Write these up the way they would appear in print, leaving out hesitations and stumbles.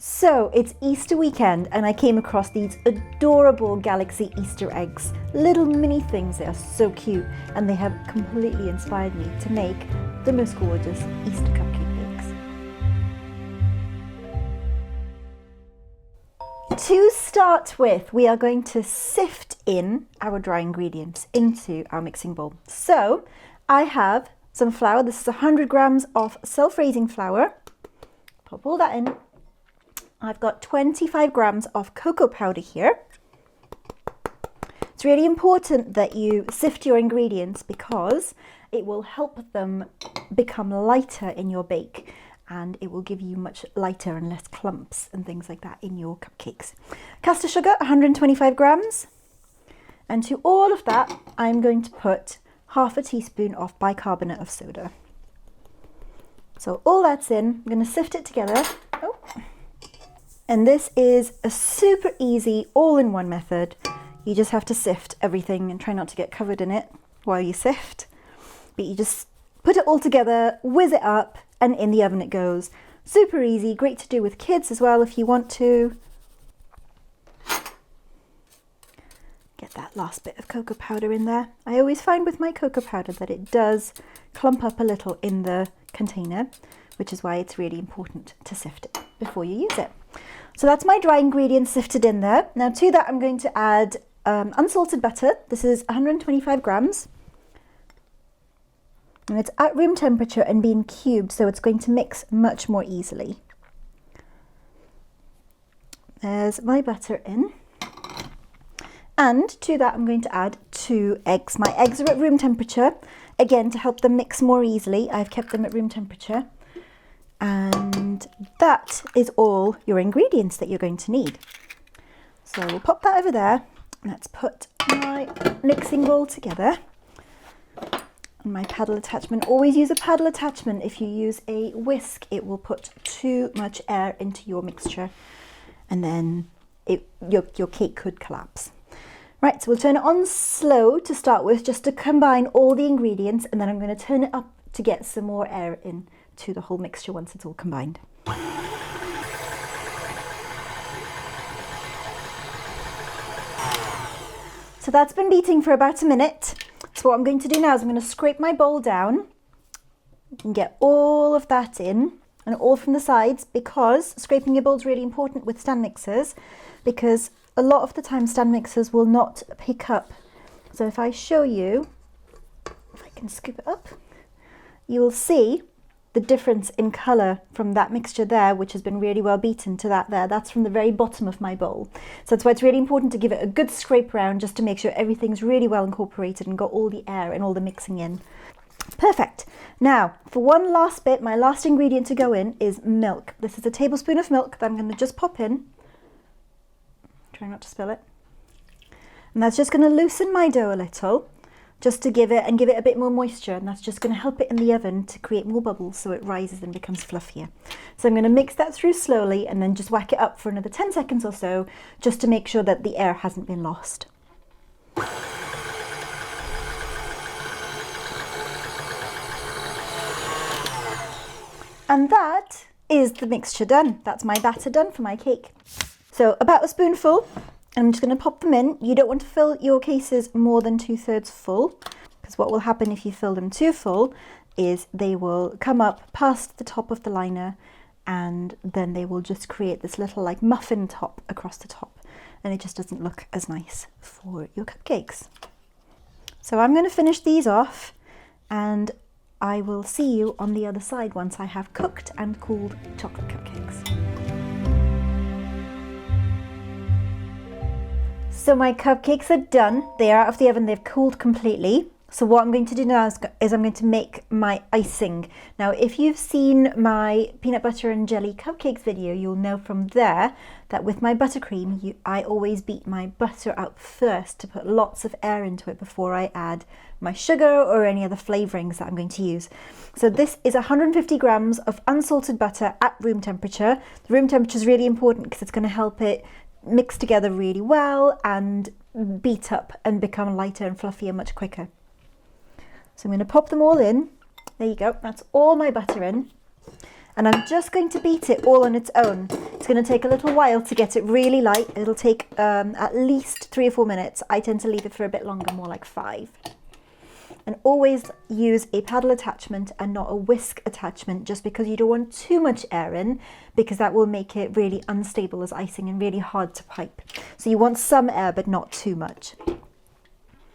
So it's Easter weekend and I came across these adorable galaxy Easter eggs. Little mini things, they are so cute and they have completely inspired me to make the most gorgeous Easter cupcake bakes. To start with, we are going to sift in our dry ingredients into our mixing bowl. So I have some flour. This is 100 grams of self-raising flour. Pop all that in. I've got 25 grams of cocoa powder here. It's really important that you sift your ingredients because it will help them become lighter in your bake and it will give you much lighter and less clumps and things like that in your cupcakes. Caster sugar, 125 grams. And to all of that, I'm going to put half a teaspoon of bicarbonate of soda. So all that's in, I'm going to sift it together. Oh. And this is a super easy all-in-one method. You just have to sift everything and try not to get covered in it while you sift. But you just put it all together, whiz it up, and in the oven it goes. Super easy, great to do with kids as well if you want to. Get that last bit of cocoa powder in there. I always find with my cocoa powder that it does clump up a little in the container, which is why it's really important to sift it before you use it. So that's my dry ingredients sifted in there. Now to that I'm going to add unsalted butter. This is 125 grams. And it's at room temperature and being cubed, so it's going to mix much more easily. There's my butter in. And to that I'm going to add 2 eggs. My eggs are at room temperature. Again, to help them mix more easily, I've kept them at room temperature. And that is all your ingredients that you're going to need. So we'll pop that over there. Let's put my mixing bowl together. And my paddle attachment. Always use a paddle attachment. If you use a whisk, it will put too much air into your mixture and then your cake could collapse. Right, so we'll turn it on slow to start with, just to combine all the ingredients, and then I'm going to turn it up to get some more air in to the whole mixture once it's all combined. So that's been beating for about a minute. So what I'm going to do now is I'm going to scrape my bowl down and get all of that in, and all from the sides, because scraping your bowl is really important with stand mixers, because a lot of the time stand mixers will not pick up. So if I show you, if I can scoop it up, you will see the difference in colour from that mixture there, which has been really well beaten, to that there. That's from the very bottom of my bowl. So that's why it's really important to give it a good scrape around, just to make sure everything's really well incorporated and got all the air and all the mixing in. Perfect. Now, for one last bit, my last ingredient to go in is milk. This is a tablespoon of milk that I'm going to just pop in. Try not to spill it. And that's just going to loosen my dough a little, just to give it a bit more moisture, and that's just going to help it in the oven to create more bubbles so it rises and becomes fluffier. So I'm going to mix that through slowly and then just whack it up for another 10 seconds or so, just to make sure that the air hasn't been lost. And that is the mixture done. That's my batter done for my cake. So about a spoonful, and I'm just going to pop them in. You don't want to fill your cases more than 2/3 full, because what will happen if you fill them too full is they will come up past the top of the liner, and then they will just create this little like muffin top across the top, and it just doesn't look as nice for your cupcakes. So I'm going to finish these off, and I will see you on the other side once I have cooked and cooled chocolate cupcakes. So my cupcakes are done. They are out of the oven, they've cooled completely. So what I'm going to do now is I'm going to make my icing. Now, if you've seen my peanut butter and jelly cupcakes video, you'll know from there that with my buttercream, I always beat my butter up first to put lots of air into it before I add my sugar or any other flavorings that I'm going to use. So this is 150 grams of unsalted butter at room temperature. The room temperature is really important because it's going to help it mix together really well and beat up and become lighter and fluffier much quicker. So I'm going to pop them all in. There you go, that's all my butter in. And I'm just going to beat it all on its own. It's going to take a little while to get it really light. It'll take at least 3 or 4 minutes. I tend to leave it for a bit longer, more like 5. And always use a paddle attachment and not a whisk attachment, just because you don't want too much air in, because that will make it really unstable as icing and really hard to pipe. So you want some air, but not too much.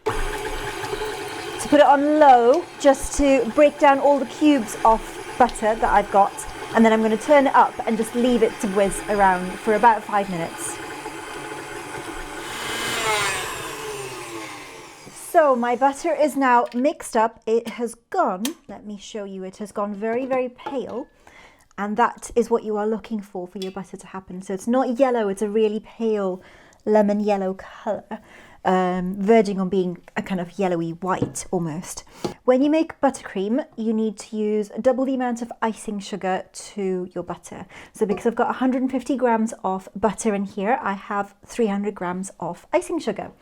So put it on low just to break down all the cubes of butter that I've got. And then I'm going to turn it up and just leave it to whiz around for about 5 minutes. So my butter is now mixed up. It has gone, let me show you, it has gone very, very pale. And that is what you are looking for your butter to happen. So it's not yellow, it's a really pale lemon yellow colour. Verging on being a kind of yellowy white almost. When you make buttercream, you need to use double the amount of icing sugar to your butter. So because I've got 150 grams of butter in here, I have 300 grams of icing sugar.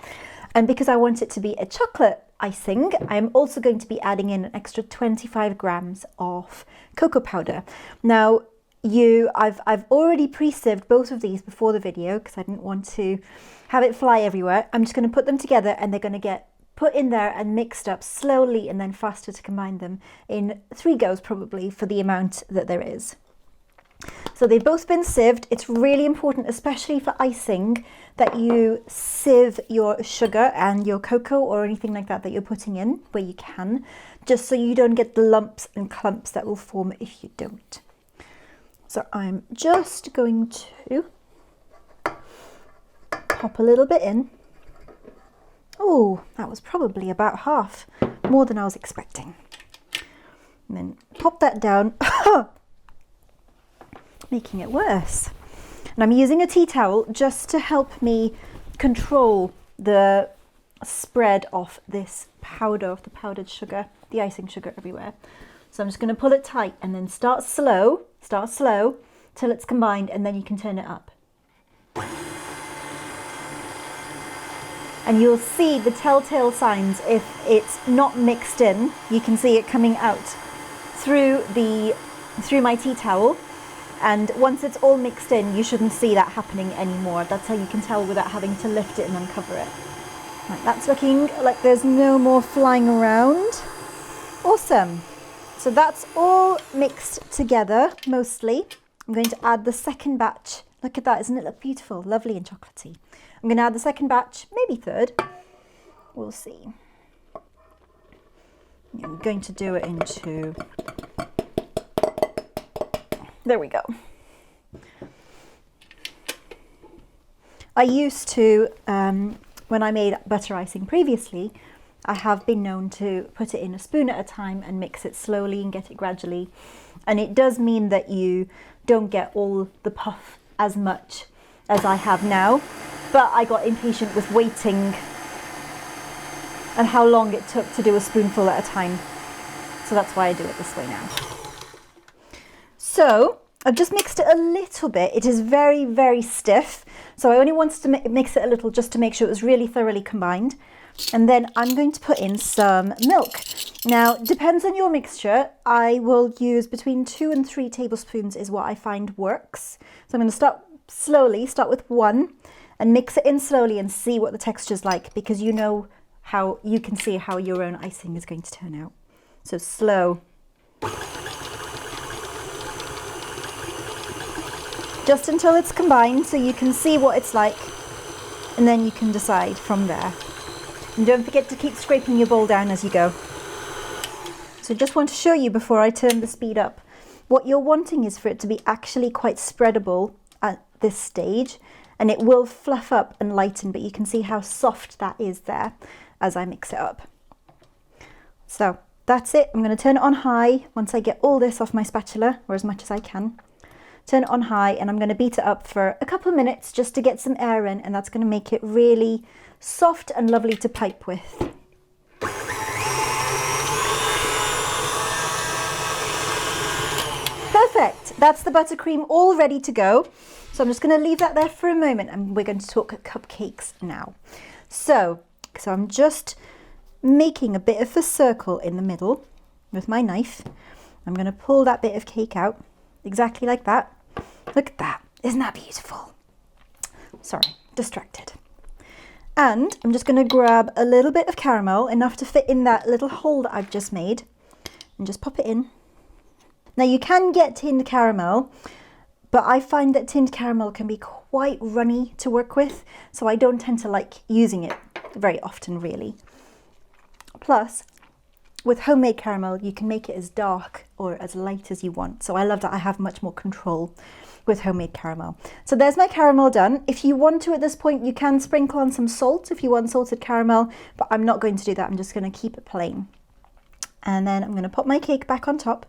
And because I want it to be a chocolate icing, I'm also going to be adding in an extra 25 grams of cocoa powder. Now, I've already pre-sieved both of these before the video because I didn't want to have it fly everywhere. I'm just going to put them together and they're going to get put in there and mixed up slowly, and then faster to combine them in 3 goes probably for the amount that there is. So they've both been sieved. It's really important, especially for icing, that you sieve your sugar and your cocoa or anything like that you're putting in where you can, just so you don't get the lumps and clumps that will form if you don't. So I'm just going to pop a little bit in. Oh, that was probably about half, more than I was expecting. And then pop that down, making it worse. And I'm using a tea towel just to help me control the spread of this powder, of the powdered sugar, the icing sugar everywhere. So I'm just going to pull it tight and then start slow till it's combined, and then you can turn it up. And you'll see the telltale signs if it's not mixed in. You can see it coming out through my tea towel. And once it's all mixed in, you shouldn't see that happening anymore. That's how you can tell without having to lift it and uncover it. Right, that's looking like there's no more flying around. Awesome. So that's all mixed together, mostly. I'm going to add the second batch. Look at that, isn't it look beautiful? Lovely and chocolatey. I'm going to add the second batch, maybe third. We'll see. I'm going to do it into... There we go. I used to, when I made butter icing previously, I have been known to put it in a spoon at a time and mix it slowly and get it gradually. And it does mean that you don't get all the puff as much as I have now. But I got impatient with waiting and how long it took to do a spoonful at a time. So that's why I do it this way now. So I've just mixed it a little bit. It is very, very stiff. So I only wanted to mix it a little just to make sure it was really thoroughly combined. And then I'm going to put in some milk. Now, depends on your mixture. I will use between 2 and 3 tablespoons is what I find works. So I'm going to start slowly, start with 1 and mix it in slowly and see what the texture's like, because you know how you can see how your own icing is going to turn out. So slow. Just until it's combined so you can see what it's like, and then you can decide from there. And don't forget to keep scraping your bowl down as you go. So just want to show you before I turn the speed up. What you're wanting is for it to be actually quite spreadable at this stage, and it will fluff up and lighten, but you can see how soft that is there as I mix it up. So that's it. I'm going to turn it on high once I get all this off my spatula, or as much as I can. Turn it on high, and I'm going to beat it up for a couple of minutes just to get some air in, and that's going to make it really soft and lovely to pipe with. Perfect. That's the buttercream all ready to go. So I'm just going to leave that there for a moment, and we're going to talk cupcakes now. So I'm just making a bit of a circle in the middle with my knife. I'm going to pull that bit of cake out. exactly like that. Look at that. Isn't that beautiful? Sorry, distracted. And I'm just going to grab a little bit of caramel, enough to fit in that little hole that I've just made, and just pop it in. Now you can get tinned caramel, but I find that tinned caramel can be quite runny to work with, so I don't tend to like using it very often really. Plus, with homemade caramel, you can make it as dark or as light as you want. So I love that I have much more control with homemade caramel. So there's my caramel done. If you want to at this point, you can sprinkle on some salt if you want salted caramel, but I'm not going to do that. I'm just going to keep it plain. And then I'm going to put my cake back on top.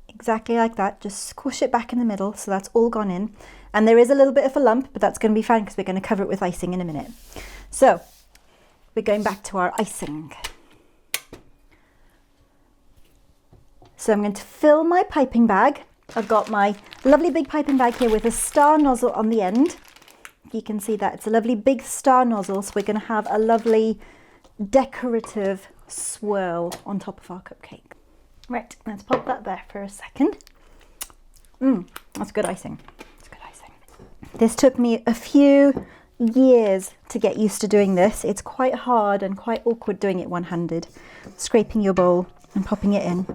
Exactly like that. Just squish it back in the middle so that's all gone in. And there is a little bit of a lump, but that's going to be fine because we're going to cover it with icing in a minute. So we're going back to our icing. So I'm going to fill my piping bag. I've got my lovely big piping bag here with a star nozzle on the end. You can see that it's a lovely big star nozzle, so we're going to have a lovely decorative swirl on top of our cupcake. Right, let's pop that there for a second. That's good icing. That's good icing. This took me a few years to get used to doing this. It's quite hard and quite awkward doing it one-handed, scraping your bowl and popping it in.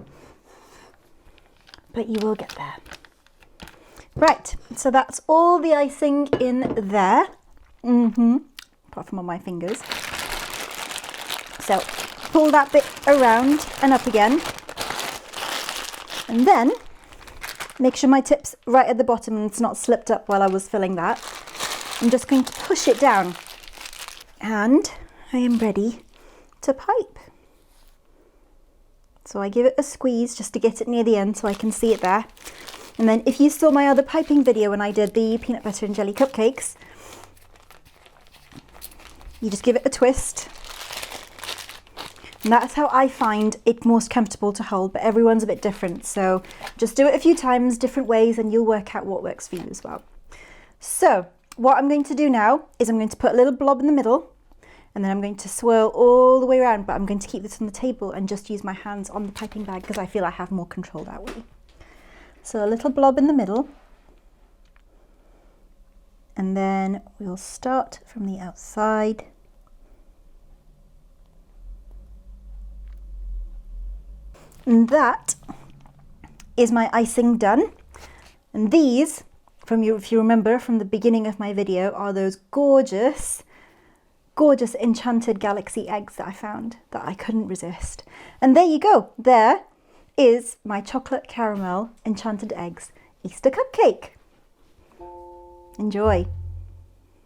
But you will get there. Right, so that's all the icing in there. Apart from on my fingers. So pull that bit around and up again. And then make sure my tip's right at the bottom and it's not slipped up while I was filling that. I'm just going to push it down. And I am ready to pipe. So I give it a squeeze just to get it near the end so I can see it there. And then if you saw my other piping video when I did the peanut butter and jelly cupcakes, you just give it a twist. And that's how I find it most comfortable to hold, but everyone's a bit different. So just do it a few times, different ways, and you'll work out what works for you as well. So what I'm going to do now is I'm going to put a little blob in the middle. And then I'm going to swirl all the way around, but I'm going to keep this on the table and just use my hands on the piping bag because I feel I have more control that way. So a little blob in the middle. And then we'll start from the outside. And that is my icing done. And these, if you remember from the beginning of my video, are those gorgeous enchanted galaxy eggs that I found that I couldn't resist. And there you go. There is my chocolate caramel enchanted eggs Easter cupcake. Enjoy.